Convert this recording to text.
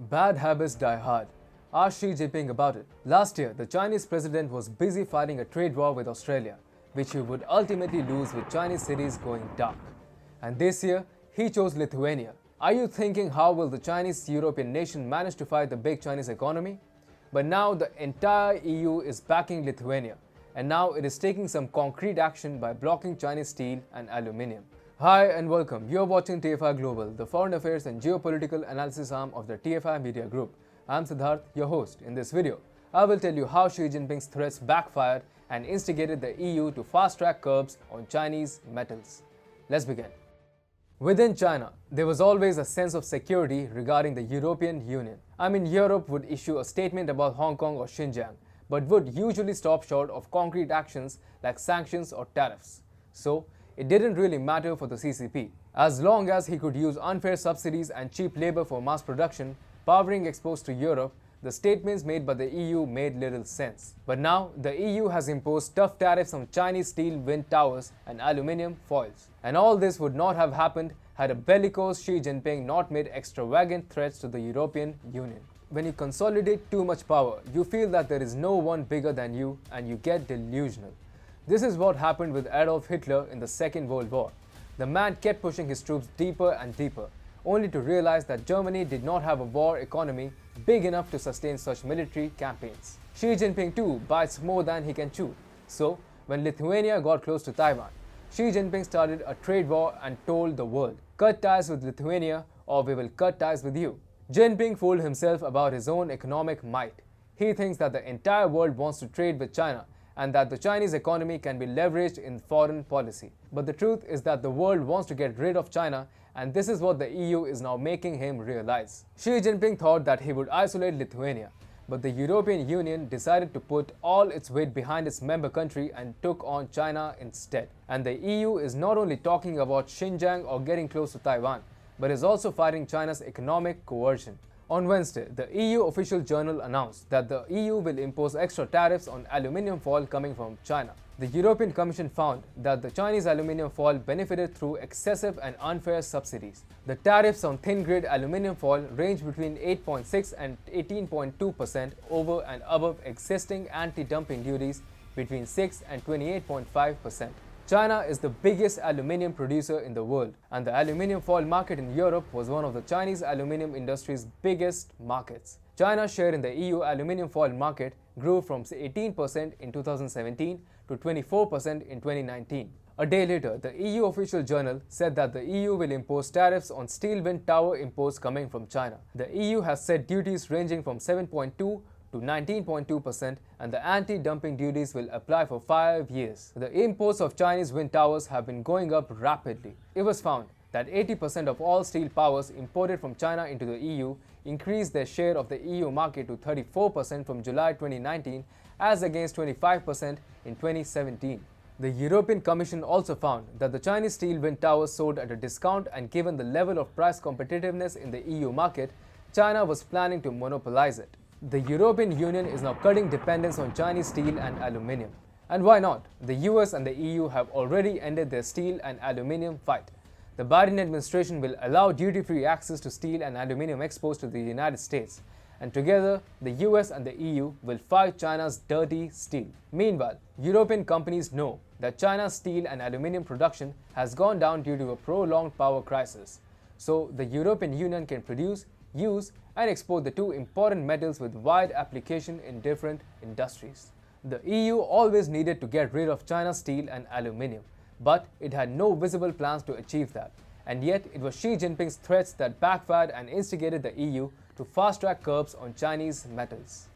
Bad habits die hard. Ask Xi Jinping about it. Last year, the Chinese president was busy fighting a trade war with Australia, which he would ultimately lose with Chinese cities going dark. And this year, he chose Lithuania. Are you thinking how will the Chinese European nation manage to fight the big Chinese economy? But now the entire EU is backing Lithuania, and now it is taking some concrete action by blocking Chinese steel and aluminium. Hi and welcome. You're watching TFI Global, the foreign affairs and geopolitical analysis arm of the TFI Media Group. I'm Siddharth, your host. In this video, I will tell you how Xi Jinping's threats backfired and instigated the EU to fast-track curbs on Chinese metals. Let's begin. Within China, there was always a sense of security regarding the European Union. Europe would issue a statement about Hong Kong or Xinjiang, but would usually stop short of concrete actions like sanctions or tariffs. So, it didn't really matter for the CCP. As long as he could use unfair subsidies and cheap labor for mass production, powering exports to Europe, the statements made by the EU made little sense. But now, the EU has imposed tough tariffs on Chinese steel wind towers and aluminium foils. And all this would not have happened had a bellicose Xi Jinping not made extravagant threats to the European Union. When you consolidate too much power, you feel that there is no one bigger than you and you get delusional. This is what happened with Adolf Hitler in the Second World War. The man kept pushing his troops deeper and deeper, only to realize that Germany did not have a war economy big enough to sustain such military campaigns. Xi Jinping too bites more than he can chew. So, when Lithuania got close to Taiwan, Xi Jinping started a trade war and told the world, "Cut ties with Lithuania or we will cut ties with you." Jinping fooled himself about his own economic might. He thinks that the entire world wants to trade with China and that the Chinese economy can be leveraged in foreign policy. But the truth is that the world wants to get rid of China, and this is what the EU is now making him realize. Xi Jinping thought that he would isolate Lithuania, but the European Union decided to put all its weight behind its member country and took on China instead. And the EU is not only talking about Xinjiang or getting close to Taiwan, but is also fighting China's economic coercion. On Wednesday, the EU official journal announced that the EU will impose extra tariffs on aluminium foil coming from China. The European Commission found that the Chinese aluminium foil benefited through excessive and unfair subsidies. The tariffs on thin-grade aluminium foil range between 8.6 and 18.2% over and above existing anti-dumping duties between 6 and 28.5%. China is the biggest aluminium producer in the world, and the aluminium foil market in Europe was one of the Chinese aluminium industry's biggest markets. China's share in the EU aluminium foil market grew from 18% in 2017 to 24% in 2019. A day later, the EU official journal said that the EU will impose tariffs on steel wind tower imports coming from China. The EU has set duties ranging from 7.2 to 19.2%, and the anti-dumping duties will apply for 5 years. The imports of Chinese wind towers have been going up rapidly. It was found that 80% of all steel towers imported from China into the EU increased their share of the EU market to 34% from July 2019 as against 25% in 2017. The European Commission also found that the Chinese steel wind towers sold at a discount, and given the level of price competitiveness in the EU market, China was planning to monopolize it. The European Union is now cutting dependence on Chinese steel and aluminium. And why not? The US and the EU have already ended their steel and aluminium fight. The Biden administration will allow duty-free access to steel and aluminium exports to the United States. And together, the US and the EU will fight China's dirty steel. Meanwhile, European companies know that China's steel and aluminium production has gone down due to a prolonged power crisis. So, the European Union can produce, use, and export the two important metals with wide application in different industries. The EU always needed to get rid of China's steel and aluminium, but it had no visible plans to achieve that. And yet, it was Xi Jinping's threats that backfired and instigated the EU to fast-track curbs on Chinese metals.